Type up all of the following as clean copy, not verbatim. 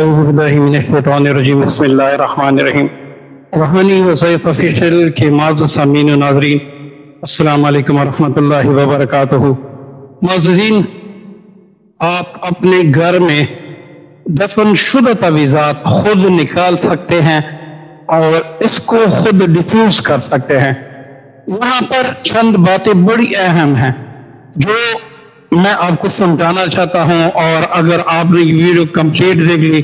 اعوذ باللہ من الشیطان الرجیم بسم اللہ الرحمن الرحیم. روحانی وظائف آفیشیل کے معزز سامعین و ناظرین، السلام علیکم ورحمۃ اللہ وبرکاتہ. معززین، آپ اپنے گھر میں دفن شدہ تعویذات خود نکال سکتے ہیں اور اس کو خود ڈیفیوز کر سکتے ہیں. وہاں پر چند باتیں بڑی اہم ہیں جو میں آپ کو سمجھانا چاہتا ہوں، اور اگر آپ نے یہ ویڈیو کمپلیٹ دیکھ لی،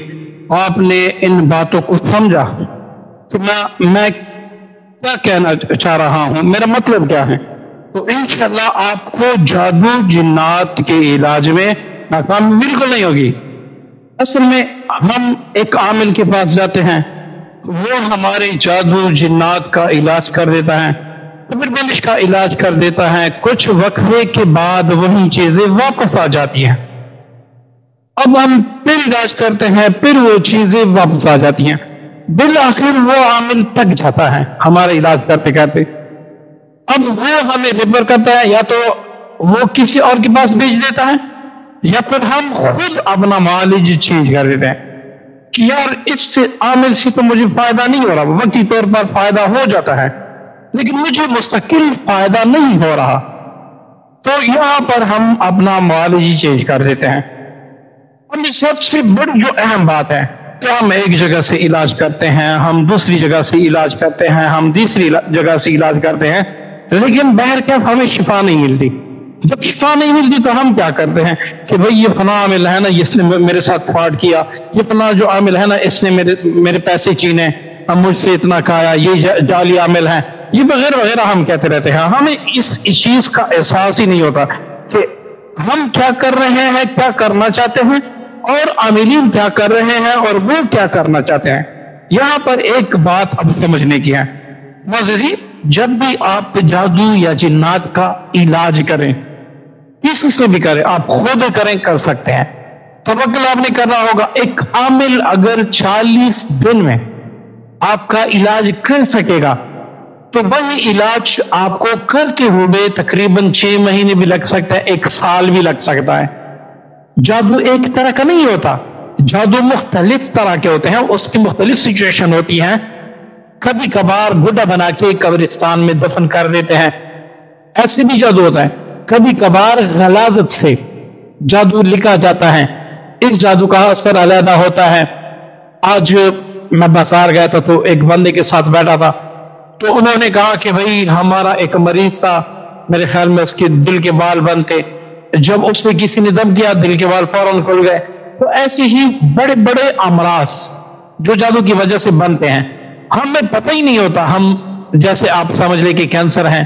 آپ نے ان باتوں کو سمجھا تو میں کیا کہنا چاہ رہا ہوں، میرا مطلب کیا ہے، تو انشاءاللہ آپ کو جادو جنات کے علاج میں ناکامی بالکل نہیں ہوگی. اصل میں ہم ایک عامل کے پاس جاتے ہیں، وہ ہمارے جادو جنات کا علاج کر دیتا ہے، پھر بندش کا علاج کر دیتا ہے. کچھ وقفے کے بعد وہی چیزیں واپس آ جاتی ہیں. اب ہم پھر علاج کرتے ہیں، پھر وہ چیزیں واپس آ جاتی ہیں. بالآخر وہ عامل تک جاتا ہے ہمارا علاج کرتے کرتے. اب وہ ہمیں ریفر کرتا ہے، یا تو وہ کسی اور کے پاس بھیج دیتا ہے، یا پھر ہم خود اپنا معالج چینج کر دیتے ہیں کہ یار اس سے عامل سے تو مجھے فائدہ نہیں ہو رہا. وقتی طور پر فائدہ ہو جاتا ہے لیکن مجھے مستقل فائدہ نہیں ہو رہا، تو یہاں پر ہم اپنا معالج چینج کر دیتے ہیں. اور سب سے بڑی جو اہم بات ہے کہ ہم ایک جگہ سے علاج کرتے ہیں، ہم دوسری جگہ سے علاج کرتے ہیں، ہم تیسری جگہ سے علاج کرتے ہیں، لیکن بہرکیف ہمیں شفا نہیں ملتی. جب شفا نہیں ملتی تو ہم کیا کرتے ہیں کہ بھئی یہ فلاں عامل ہے نا، اس نے میرے ساتھ فراڈ کیا، یہ فلاں جو عامل ہے نا اس نے میرے پیسے چینے، مجھ سے اتنا کھایا، یہ جعلی عامل ہے، یہ وغیرہ وغیرہ ہم کہتے رہتے ہیں. ہمیں اس چیز کا احساس ہی نہیں ہوتا کہ ہم کیا کر رہے ہیں، کیا کرنا چاہتے ہیں، اور عاملین کیا کر رہے ہیں اور وہ کیا کرنا چاہتے ہیں. یہاں پر ایک بات اب سمجھنے کی ہے معززین، جب بھی آپ جادو یا جنات کا علاج کریں، کسی سے بھی کریں، آپ خود کریں، کر سکتے ہیں. توکل آپ نے کرنا ہوگا. ایک عامل اگر 40 دن میں آپ کا علاج کر سکے گا تو وہی علاج آپ کو کرتے ہوئے تقریباً 6 مہینے بھی لگ سکتا ہے، 1 سال بھی لگ سکتا ہے. جادو ایک طرح کا نہیں ہوتا، جادو مختلف طرح کے ہوتے ہیں، اس کی مختلف سچویشن ہوتی ہیں. کبھی کبھار گڈا بنا کے قبرستان میں دفن کر دیتے ہیں، ایسے بھی جادو ہوتا ہے. کبھی کبھار غلاظت سے جادو لکھا جاتا ہے، اس جادو کا اثر علیحدہ ہوتا ہے. آج میں بازار گیا تھا تو ایک بندے کے ساتھ بیٹھا تھا، تو انہوں نے کہا کہ بھئی ہمارا ایک مریض تھا، میرے خیال میں اس کے دل کے بال بند تھے، جب اس نے کسی نے دم کیا دل کے بال فوراً کھل گئے. تو ایسے ہی بڑے بڑے امراض جو جادو کی وجہ سے بنتے ہیں، ہمیں پتہ ہی نہیں ہوتا. ہم جیسے آپ سمجھ لیں کہ کینسر ہیں،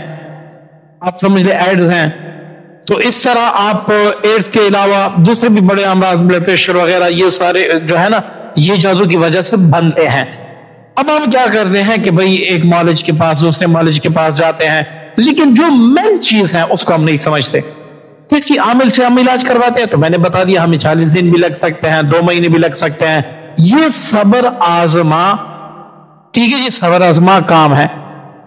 آپ سمجھ لیں ایڈز ہیں، تو اس طرح آپ ایڈز کے علاوہ دوسرے بھی بڑے امراض، بلڈ پریشر وغیرہ، یہ سارے جو ہے نا یہ جادو کی وجہ سے بنتے ہیں. اب ہم کیا کرتے ہیں کہ بھئی ایک معالج کے پاس دوسرے معالج کے پاس جاتے ہیں، لیکن جو مین چیز ہے اس کو ہم نہیں سمجھتے. کسی عامل سے ہم علاج کرواتے ہیں تو میں نے بتا دیا ہمیں 40 دن بھی لگ سکتے ہیں، 2 مہینے بھی لگ سکتے ہیں. یہ صبر آزما، ٹھیک ہے جی، صبر آزما کام ہے.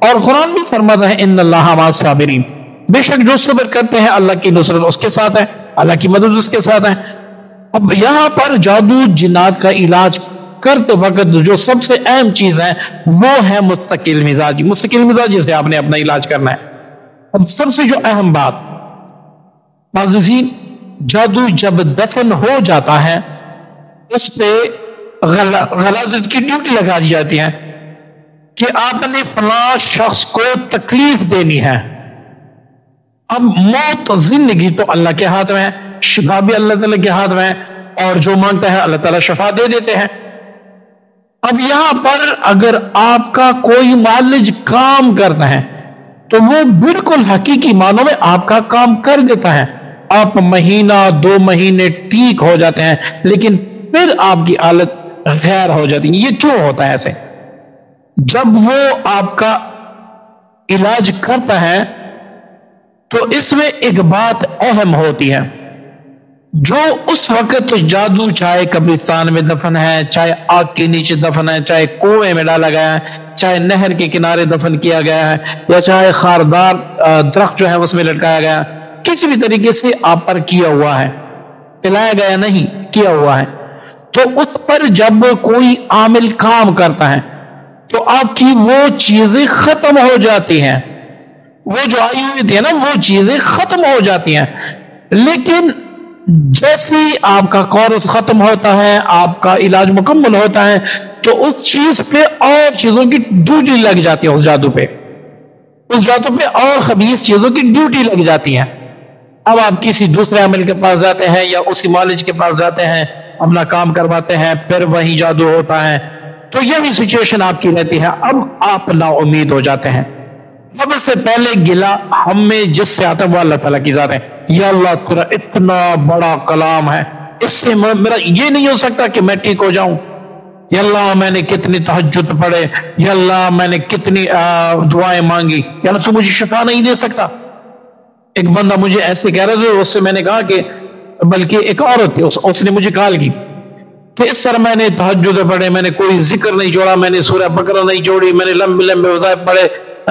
اور قرآن بھی فرماتا ہے ان اللہ مع الصابرین، بے شک جو صبر کرتے ہیں اللہ کی نصرت اس کے ساتھ ہے، اللہ کی مدد اس کے ساتھ ہے. اب یہاں پر جادو جنات کا علاج کرتے وقت جو سب سے اہم چیز ہے وہ ہے مستقل مزاجی. مستقل مزاجی سے آپ نے اپنا علاج کرنا ہے. اب سب سے جو اہم بات معززین، جادو جب دفن ہو جاتا ہے اس پہ غلاظت کی ڈیوٹی لگا دی جاتی ہے کہ آپ نے فلاں شخص کو تکلیف دینی ہے. اب موت زندگی تو اللہ کے ہاتھ میں ہے، شفا بھی اللہ تعالیٰ کے ہاتھ میں ہے، اور جو مانگتا ہے اللہ تعالیٰ شفا دے دیتے ہیں. اب یہاں پر اگر آپ کا کوئی معالج کام کرتا ہے تو وہ بالکل حقیقی معنوں میں آپ کا کام کر دیتا ہے. آپ مہینہ 2 مہینے ٹھیک ہو جاتے ہیں لیکن پھر آپ کی حالت غیر ہو جاتی ہے. یہ کیوں ہوتا ہے ایسے؟ جب وہ آپ کا علاج کرتا ہے تو اس میں ایک بات اہم ہوتی ہے، جو اس وقت جادو چاہے قبرستان میں دفن ہے، چاہے آگ کے نیچے دفن ہے، چاہے کنویں میں ڈالا گیا ہے، چاہے نہر کے کنارے دفن کیا گیا ہے، یا چاہے خاردار درخت جو ہے اس میں لٹکایا گیا ہے، کسی بھی طریقے سے آپ پر کیا ہوا ہے، پلایا گیا نہیں، کیا ہوا ہے، تو تو اس پر جب کوئی عامل کام کرتا ہے تو آپ کی وہ چیزیں ختم ہو جاتی ہیں، وہ جو آئی ہوئی تھی نا وہ چیزیں ختم ہو جاتی ہیں. لیکن جیسے آپ کا کورس ختم ہوتا ہے، آپ کا علاج مکمل ہوتا ہے، تو اس چیز پہ اور چیزوں کی ڈیوٹی لگ جاتی ہے، اس جادو پہ اور خبیث چیزوں کی ڈیوٹی لگ جاتی ہے. اب آپ کسی دوسرے عامل کے پاس جاتے ہیں یا اسی معالج کے پاس جاتے ہیں، اپنا کام کرواتے ہیں، پھر وہی جادو ہوتا ہے. تو یہ بھی سچویشن آپ کی رہتی ہے. اب آپ نا امید ہو جاتے ہیں. سب سے پہلے گلا ہم میں جس سے آتا ہے وہ اللہ تعالیٰ کی ذات ہے. یا اللہ تیرا اتنا بڑا کلام ہے، اس سے میرا یہ نہیں ہو سکتا کہ میں ٹھیک ہو جاؤں. یا اللہ میں نے کتنی تہجد پڑھے، یا اللہ میں نے کتنی دعائیں مانگی، یا اللہ تو مجھے شفا نہیں دے سکتا. ایک بندہ مجھے ایسے کہہ رہا تھا، اس سے میں نے کہا کہ بلکہ ایک عورت تھی، اس نے مجھے کال کی کہ اس طرح میں نے تہجد پڑھے، میں نے کوئی ذکر نہیں چھوڑا، میں نے سورہ بقرہ نہیں چھوڑی، میں نے لمبے لمبے وظائف پڑھے،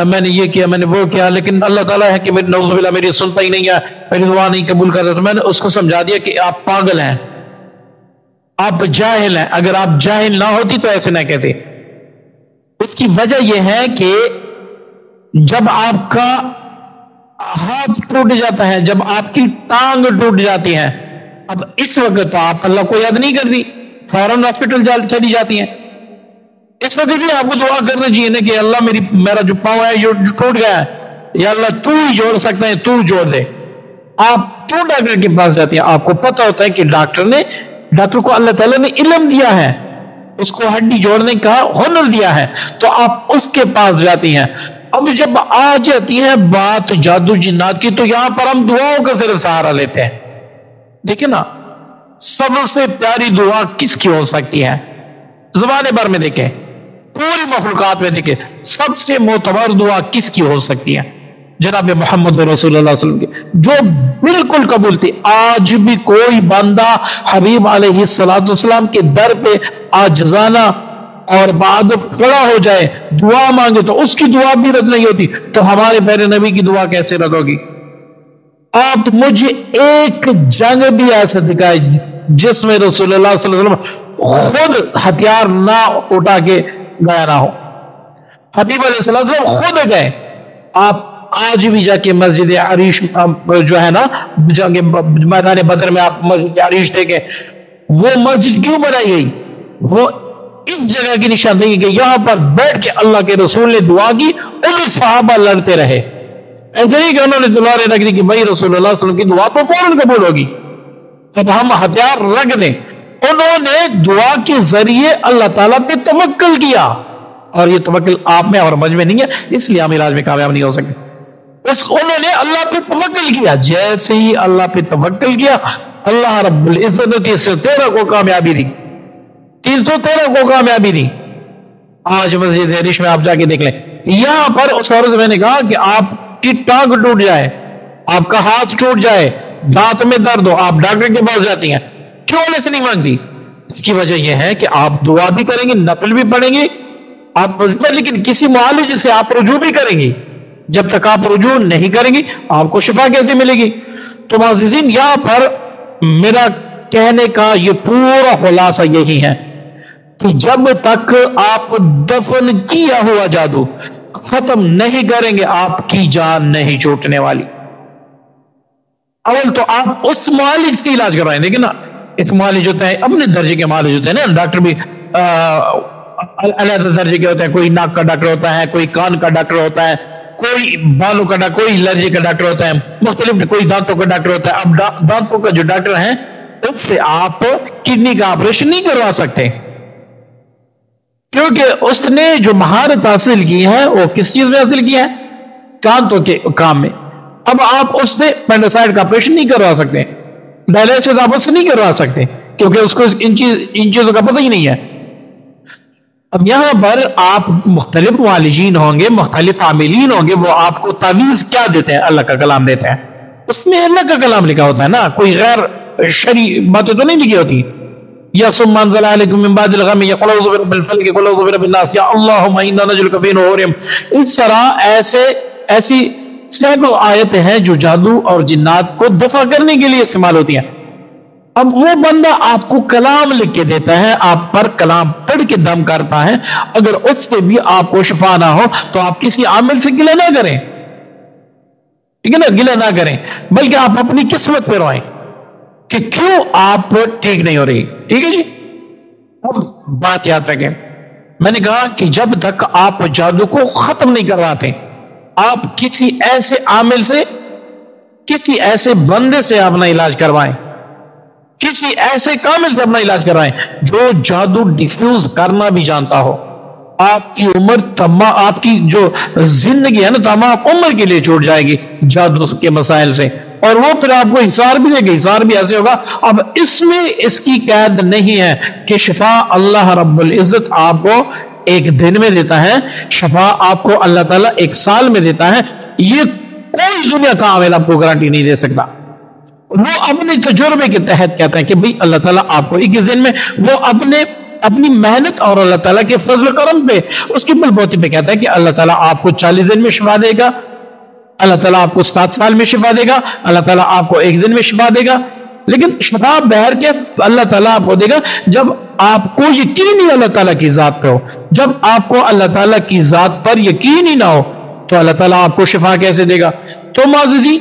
میں نے یہ کیا، میں نے وہ کیا، لیکن اللہ تعالیٰ ہے کہ نعوذ باللہ میری سنتا ہی نہیں ہے، میری دعا نہیں قبول کرتا. تو میں نے اس کو سمجھا دیا کہ آپ پاگل ہیں، آپ جاہل ہیں. اگر آپ جاہل نہ ہوتی تو ایسے نہ کہتے. اس کی وجہ یہ ہے کہ جب آپ کا ہاتھ ٹوٹ جاتا ہے، جب آپ کی ٹانگ ٹوٹ جاتی ہے، اب اس وقت تو آپ اللہ کو یاد نہیں کرتی، فوراً ہاسپٹل چلی جاتی ہیں. اس وقت بھی آپ کو دعا کرنا چاہیے نا کہ اللہ میرا جو پاؤں ہے جو ٹوٹ گیا ہے، یا اللہ تو ہی جوڑ سکتا ہے، تو جوڑ دے. آپ کیوں ڈاکٹر کے پاس جاتی ہیں؟ آپ کو پتا ہوتا ہے کہ ڈاکٹر کو اللہ تعالیٰ نے علم دیا ہے، اس کو ہڈی جوڑنے کا ہنر دیا ہے، تو آپ اس کے پاس جاتی ہیں. اب جب آ جاتی ہے بات جادو جنات کی، تو یہاں پر ہم دعاؤں کا صرف سہارا لیتے ہیں. دیکھیں نا، سب سے پیاری دعا کس کی ہو سکتی ہے؟ زبان بھر میں دیکھیں، پوری مخلوقات میں دیکھیں، سب سے معتبر دعا کس کی ہو سکتی ہے؟ جناب محمد رسول اللہ صلی اللہ علیہ وسلم کی، جو بالکل قبول تھی. آج بھی کوئی بندہ حبیب علیہ السلام کے در پہ عاجزانہ اور بعد کھڑا ہو جائے، دعا مانگے، تو اس کی دعا بھی رد نہیں ہوتی. تو ہمارے پیارے نبی کی دعا کیسے رد ہوگی؟ آپ مجھے ایک جنگ بھی ایسا دکھائے جس میں رسول اللہ صلی اللہ علیہ وسلم خود ہتھیار نہ اٹھا کے گیا نہ ہو. حبیب علیہ السلام خود گئے. آپ آج بھی جا کے مسجد عریش جو ہے نا، جا کے میدان بدر میں آپ مسجد عریش دیکھیں، وہ مسجد کیوں بنائی گئی؟ وہ اس جگہ کی نشاندہی کہ یہاں پر بیٹھ کے اللہ کے رسول نے دعا کی، ادھر صحابہ لڑتے رہے. ایسے نہیں کہ انہوں نے تلواریں رکھ دی کہ بھائی رسول اللہ صلی اللہ علیہ وسلم کی دعا تو فوراً قبول ہوگی، اب ہم ہتھیار رکھ دیں. انہوں نے دعا کے ذریعے اللہ تعالیٰ پہ توکل کیا، اور یہ توکل آپ میں اور مجھ میں نہیں ہے، اس لیے ہم علاج میں کامیاب نہیں ہو سکتے. انہوں نے اللہ پہ توکل کیا. جیسے ہی اللہ پہ توکل کیا، اللہ رب العزت نے 313 کو کامیابی دی، 313 کو کامیابی دی. آج مسجد عریش میں آپ جا کے دیکھ لیں، یہاں پر اس عورت میں نے کہا کہ آپ کی ٹانگ ٹوٹ جائے، آپ کا ہاتھ ٹوٹ جائے، دانت میں درد ہو، آپ ڈاکٹر کے پاس جاتی ہیں، کیوں اللہ سے نہیں مانگتی؟ اس کی وجہ یہ ہے کہ آپ دعا بھی کریں گے، نفل بھی پڑھیں گے آپ، لیکن کسی معالج سے آپ رجوع بھی کریں گی. جب تک آپ رجوع نہیں کریں گی آپ کو شفا کیسے ملے گی؟ تو معززین، یہاں پر میرا کہنے کا یہ پورا خلاصہ یہی ہے کہ جب تک آپ دفن کیا ہوا جادو ختم نہیں کریں گے، آپ کی جان نہیں چھوٹنے والی. اول تو آپ اس معالج سے علاج کروائیں. دیکھیں نا، ایک معالج ہوتا ہے، اپنے درجے کے معالج ہوتے ہیں نا، ڈاکٹر بھی علیحدہ درجے کے ہوتے ہیں. کوئی ناک کا ڈاکٹر ہوتا ہے، کوئی کان کا ڈاکٹر ہوتا ہے، کوئی بالوں کا ڈاکٹر، کوئی الرجی کا ڈاکٹر ہوتا ہے، مختلف، کوئی دانتوں کا ڈاکٹر ہوتا ہے. اب دانتوں کا جو ڈاکٹر ہے اس سے آپ کڈنی کا آپریشن نہیں کروا سکتے، کیونکہ اس نے جو مہارت حاصل کی ہے وہ کس چیز میں حاصل کی ہے؟ دانتوں کے کام میں. اب آپ اس سے پینڈسائڈ کا آپریشن نہیں کروا سکتے، ڈائلیسس آپ اس سے نہیں کروا سکتے، کیونکہ اس کو ان چیزوں کا پتہ ہی نہیں ہے. اب یہاں پر آپ مختلف معالجین ہوں گے، مختلف عاملین ہوں گے، وہ آپ کو تعویذ کیا دیتے ہیں؟ اللہ کا کلام دیتے ہیں. اس میں اللہ کا کلام لکھا ہوتا ہے نا، کوئی غیر شرعی باتیں تو نہیں لکھی ہوتی. یا ثم انزل علیکم من بعد الغم قل اعوذ برب الفلق قل اعوذ برب الناس یا اللہم انا نجعلک فی نحورہم. اس طرح ایسی سینکڑوں آیتیں ہیں جو جادو اور جنات کو دفع کرنے کے لیے استعمال ہوتی ہیں. اب وہ بندہ آپ کو کلام لکھ کے دیتا ہے, آپ پر کلام پڑھ کے دم کرتا ہے, اگر اس سے بھی آپ کو شفا نہ ہو تو آپ کسی عامل سے گلہ نہ کریں, ٹھیک ہے نا, گلہ نہ کریں, بلکہ آپ اپنی قسمت پہ روئیں کہ کیوں آپ ٹھیک نہیں ہو رہی. ٹھیک ہے جی. اب بات یاد رکھیں, میں نے کہا کہ جب تک آپ جادو کو ختم نہیں کرواتے, آپ کسی ایسے عامل سے, کسی ایسے بندے سے اپنا علاج کروائیں, کسی ایسے کامل سے اپنا علاج کروائیں جو جادو ڈیفیوز کرنا بھی جانتا ہو. آپ کی عمر آپ کی جو زندگی ہے نا تمام عمر کے لیے چھوٹ جائے گی جادو کے مسائل سے, اور وہ پھر آپ کو حصار بھی دے گا. حصار بھی ایسے ہوگا, اب اس میں اس کی قید نہیں ہے کہ شفا اللہ رب العزت آپ کو ایک دن میں دیتا ہے, شفا آپ کو اللہ تعالیٰ ایک سال میں دیتا ہے. یہ کوئی دنیا کا عامل آپ کو گارنٹی نہیں دے سکتا. وہ اپنے تجربے کے تحت کہتے ہیں کہ بھئی اللہ تعالیٰ آپ کو 21 دن میں, وہ اپنی محنت اور اللہ تعالیٰ کے فضل و کرم پہ, اس کی بلبوتی پہ کہتا ہے کہ اللہ تعالیٰ آپ کو 40 دن میں شفا دے گا, اللہ تعالیٰ آپ کو 7 سال میں شفا دے گا, اللہ تعالیٰ آپ کو 1 دن میں شفا دے گا. لیکن شفا بہر کے اللہ تعالیٰ آپ کو دے گا جب آپ کو یقین ہی اللہ تعالیٰ کی ذات پہ ہو. جب آپ کو اللہ تعالیٰ کی ذات پر یقین ہی نہ ہو تو اللہ تعالیٰ آپ کو شفا کیسے دے گا؟ تو معززین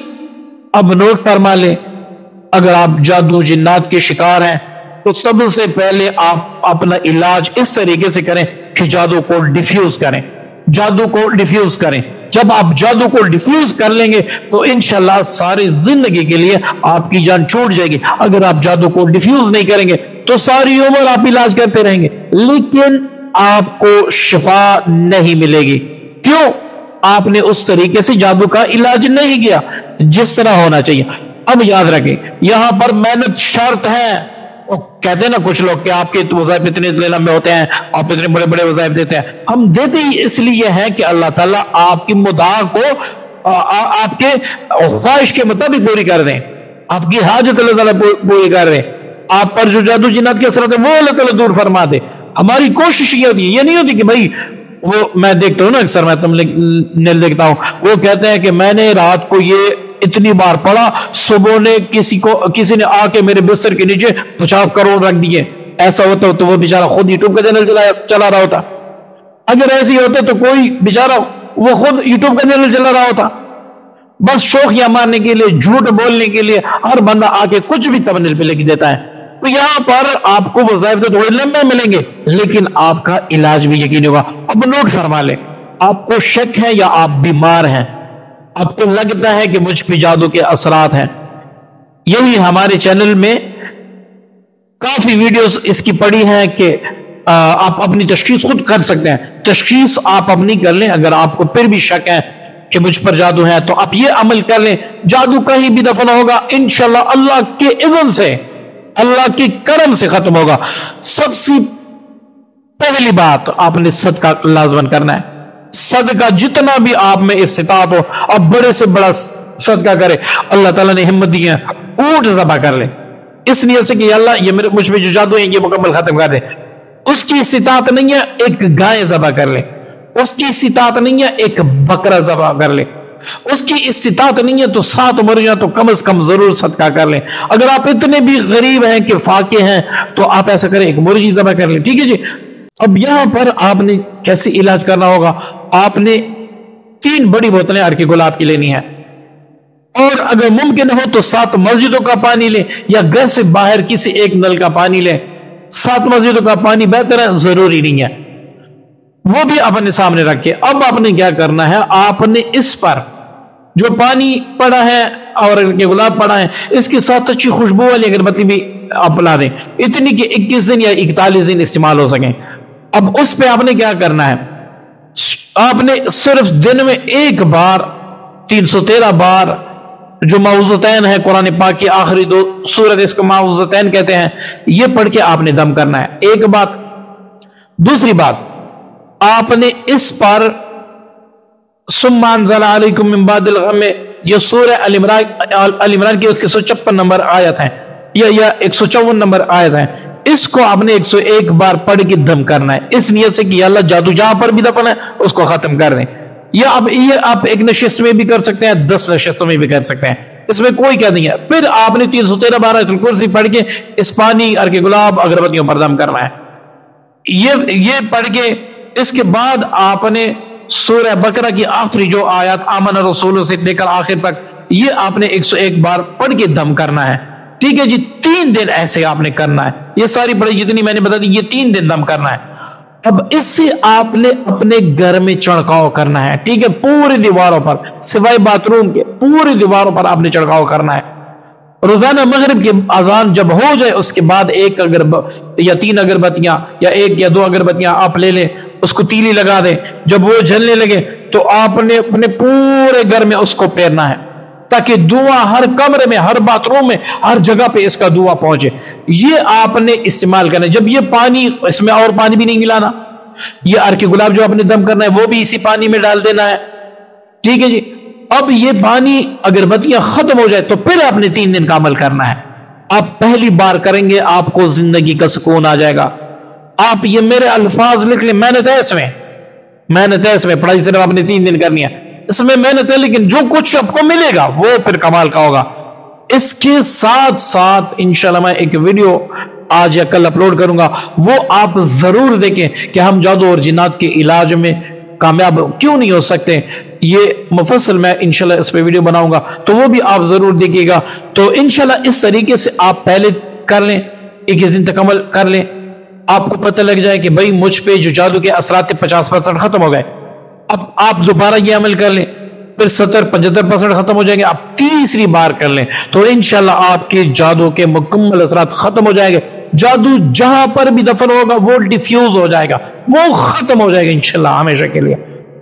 اب نوٹ فرما لیں, اگر آپ جادو جنات کے شکار ہیں تو سب سے پہلے آپ اپنا علاج اس طریقے سے کریں کہ جادو کو ڈیفیوز کریں, جادو کو ڈیفیوز کریں. جب آپ جادو کو ڈیفیوز کر لیں گے تو انشاءاللہ ساری زندگی کے لیے آپ کی جان چھوٹ جائے گی. اگر آپ جادو کو ڈیفیوز نہیں کریں گے تو ساری عمر آپ علاج کرتے رہیں گے لیکن آپ کو شفا نہیں ملے گی. کیوں؟ آپ نے اس طریقے سے جادو کا علاج نہیں کیا جس طرح ہونا چاہیے. اب یاد رکھیں یہاں پر محنت شرط ہے. کہتے ہیں نا کچھ لوگ کہ آپ کے وظائف اتنے لمبے ہوتے ہیں, آپ اتنے بڑے بڑے وظائف دیتے ہیں. ہم دیتے ہی اس لیے ہیں کہ اللہ تعالیٰ آپ کی مدعا کو آپ کے خواہش کے مطابق پوری کر دیں, آپ کی حاجت اللہ تعالیٰ پوری کر دیں, آپ پر جو جادو جنات کی اثرات ہے وہ اللہ تعالیٰ دور فرما دے. ہماری کوشش یہ ہوتی ہے, یہ نہیں ہوتی کہ بھائی وہ میں دیکھتا ہوں نا اکثر, میں تم نے دیکھتا ہوں وہ کہتے ہیں کہ میں نے رات کو یہ اتنی بار پڑھا, صبح نے کسی نے آ کے میرے بستر کے نیچے 50 کروڑ رکھ دیے. ایسا ہوتا تو وہ بیچارہ خود یوٹیوب کا چینل چلا رہا ہوتا. اگر ایسے ہی ہوتے تو کوئی بیچارہ وہ خود یوٹیوب کا چینل چلا رہا ہوتا. بس شوخیاں مارنے کے لیے, جھوٹ بولنے کے لیے ہر بندہ آ کے کچھ بھی تبنیل پہ لکھ دیتا ہے. تو یہاں پر آپ کو وظائف تو تھوڑے لمبے ملیں گے لیکن آپ کا علاج بھی یقینی ہوگا. اب نوٹ فرما لیں, آپ کو شک ہے یا آپ بیمار ہیں, آپ کو لگتا ہے کہ مجھ پہ جادو کے اثرات ہیں, یہی ہمارے چینل میں کافی ویڈیوز اس کی پڑی ہیں کہ آپ اپنی تشخیص خود کر سکتے ہیں. تشخیص آپ اپنی کر لیں. اگر آپ کو پھر بھی شک ہے کہ مجھ پر جادو ہے تو آپ یہ عمل کر لیں, جادو کہیں بھی دفن ہوگا انشاءاللہ اللہ کے اذن سے, اللہ کے کرم سے ختم ہوگا. سب سے پہلی بات آپ نے صدقہ لازمن کرنا ہے. صدقہ جتنا بھی آپ میں استطاعت ہو آپ بڑے سے بڑا صدقہ کرے. اللہ تعالیٰ نے ہمت دی ہے, اونٹ ذبح کر لے اس نیت سے کہ اللہ یہ مجھ میں جو جادو ہے یہ مکمل ختم کر دے. اس کی استطاعت نہیں ہے ایک گائے ذبح کر لے, اس کی استطاعت نہیں ہے ایک بکرا ذبح کر لے, اس کی استطاعت نہیں ہے تو 7 مرغیاں تو کم از کم ضرور صدقہ کر لیں. اگر آپ اتنے بھی غریب ہیں کہ فاقے ہیں تو آپ ایسا کریں, ایک مرغی ذبح کر لیں. ٹھیک ہے جی. اب یہاں پر آپ نے کیسے علاج کرنا ہوگا, آپ نے 3 بڑی بوتلیں عرق گلاب کی لینی ہے, اور اگر ممکن ہو تو 7 مسجدوں کا پانی لیں یا گھر سے باہر کسی ایک نل کا پانی لیں. 7 مسجدوں کا پانی بہتر ہے, ضروری نہیں ہے, وہ بھی اپنے سامنے رکھ کے. اب آپ نے کیا کرنا ہے, آپ نے اس پر جو پانی پڑا ہے اور عرق گلاب پڑا ہے اس کے ساتھ اچھی خوشبو والی اگربتی بھی آپ لا دیں, اتنی کہ 21 دن یا 41 دن استعمال ہو سکیں. اب اس پہ آپ نے کیا کرنا ہے, آپ نے صرف دن میں 1 بار 313 بار جو معوذتین ہے قرآن پاک کی آخری 2 سورت اس کو معوذتین کہتے ہیں, یہ پڑھ کے آپ نے دم کرنا ہے. ایک بات. دوسری بات, آپ نے اس پر ثم انزل علیکم من بعد الغم, یہ سورہ ال عمران کی 156 نمبر آیت ہے یا 154 نمبر آیت ہے, اس کو آپ نے 101 بار پڑھ کے دم کرنا ہے اس نیت سے کہ اللہ جادو جہاں پر بھی دفن ہے اس کو ختم کر دیں. یہ آپ ایک نشست میں بھی کر سکتے ہیں، 10 نشستوں میں بھی کر سکتے ہیں، اس میں کوئی کیا نہیں ہے۔ پھر آپ نے 313 بار آیت الکرسی پڑھ کے اس پانی، عرق گلاب، اگربتیوں پر دم کرنا ہے۔ یہ پڑھ کے اس کے بعد آپ نے سورہ بقرہ کی آخری جو آیات آمن الرسول سے لے کر آخر تک، یہ آپ نے 101 بار پڑھ کے دم کرنا ہے، ٹھیک ہے جی۔ 3 دن ایسے آپ نے کرنا ہے، یہ ساری پڑھی جتنی میں نے بتا دی، یہ 3 دن دم کرنا ہے۔ اب اس سے آپ نے اپنے گھر میں چھڑکاؤ کرنا ہے، ٹھیک ہے، پوری دیواروں پر سوائے باتھ روم کے، پوری دیواروں پر آپ نے چھڑکاؤ کرنا ہے۔ روزانہ مغرب کی اذان جب ہو جائے اس کے بعد 1 یا 3 اگربتیاں یا 1 یا 2 اگربتیاں آپ لے لیں، اس کو تیلی لگا دیں، جب وہ جلنے لگے تو آپ نے اپنے پورے گھر میں اس کو پھیرنا ہے، تاکہ دعا ہر کمرے میں، ہر باتھ روم میں، ہر جگہ پہ اس کا دعا پہنچے۔ یہ آپ نے استعمال کرنا ہے۔ جب یہ پانی، اس میں اور پانی بھی نہیں ملانا، یہ عرق گلاب جو آپ نے دم کرنا ہے وہ بھی اسی پانی میں ڈال دینا ہے، ٹھیک ہے جی۔ اب یہ پانی اگربتیاں ختم ہو جائے تو پھر آپ نے 3 دن کا عمل کرنا ہے۔ آپ پہلی بار کریں گے آپ کو زندگی کا سکون آ جائے گا۔ آپ یہ میرے الفاظ لکھ لیں، محنت ہے اس میں، پڑھائی صرف آپ نے 3 دن کرنی ہے، اس میں محنت ہے، لیکن جو کچھ آپ کو ملے گا وہ پھر کمال کا ہوگا۔ اس کے ساتھ ساتھ انشاءاللہ میں ایک ویڈیو آج یا کل اپلوڈ کروں گا، وہ آپ ضرور دیکھیں کہ ہم جادو اور جنات کے علاج میں کامیاب کیوں نہیں ہو سکتے۔ یہ مفصل میں انشاءاللہ اس پہ ویڈیو بناؤں گا، تو وہ بھی آپ ضرور دیکھیے گا۔ تو انشاءاللہ اس طریقے سے آپ پہلے کر لیں، 21 دن تک عمل کر لیں، آپ کو پتہ لگ جائے کہ بھائی مجھ پہ جو جادو کے اثرات تھے 50% ختم ہو گئے۔ اب آپ دوبارہ یہ عمل کر لیں، پھر 70-75% ختم ہو جائیں گے، آپ تیسری بار کر لیں تو انشاءاللہ آپ کے جادو کے مکمل اثرات ختم ہو جائیں گے۔ جادو جہاں پر بھی دفن ہوگا وہ ڈیفیوز ہو جائے گا، وہ ختم ہو جائے گا انشاءاللہ ہمیشہ کے لیے۔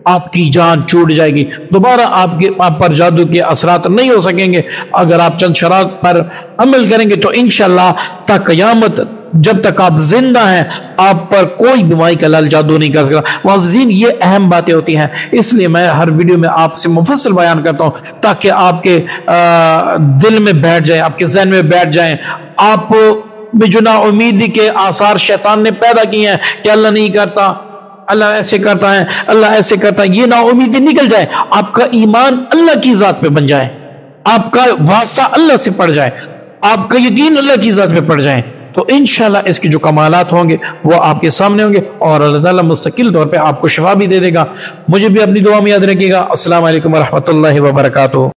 آپ کی جان چھوٹ جائے گی، دوبارہ آپ پر جادو کے اثرات نہیں ہو سکیں گے۔ اگر آپ چند شرائط پر عمل کریں گے تو انشاءاللہ تا قیامت، جب تک آپ زندہ ہیں، آپ پر کوئی بیماری کا لال جادو نہیں کر سکتا۔ معززین، یہ اہم باتیں ہوتی ہیں، اس لیے میں ہر ویڈیو میں آپ سے مفصل بیان کرتا ہوں تاکہ آپ کے دل میں بیٹھ جائیں، آپ کے ذہن میں بیٹھ جائیں۔ آپ جو نا امیدی کے آثار شیطان نے پیدا کیے ہیں کہ اللہ نہیں کرتا، اللہ ایسے کرتا ہے، اللہ ایسے کرتا ہے، یہ نا امیدی نکل جائے، آپ کا ایمان اللہ کی ذات پہ بن جائے، آپ کا واسطہ اللہ سے پڑ جائے، آپ کا یقین اللہ کی ذات پہ پڑ جائے، تو انشاءاللہ اس کے جو کمالات ہوں گے وہ آپ کے سامنے ہوں گے، اور اللہ تعالیٰ مستقل طور پہ آپ کو شفا بھی دے دے گا۔ مجھے بھی اپنی دعا میں یاد رکھیے گا۔ السلام علیکم ورحمۃ اللہ وبرکاتہ۔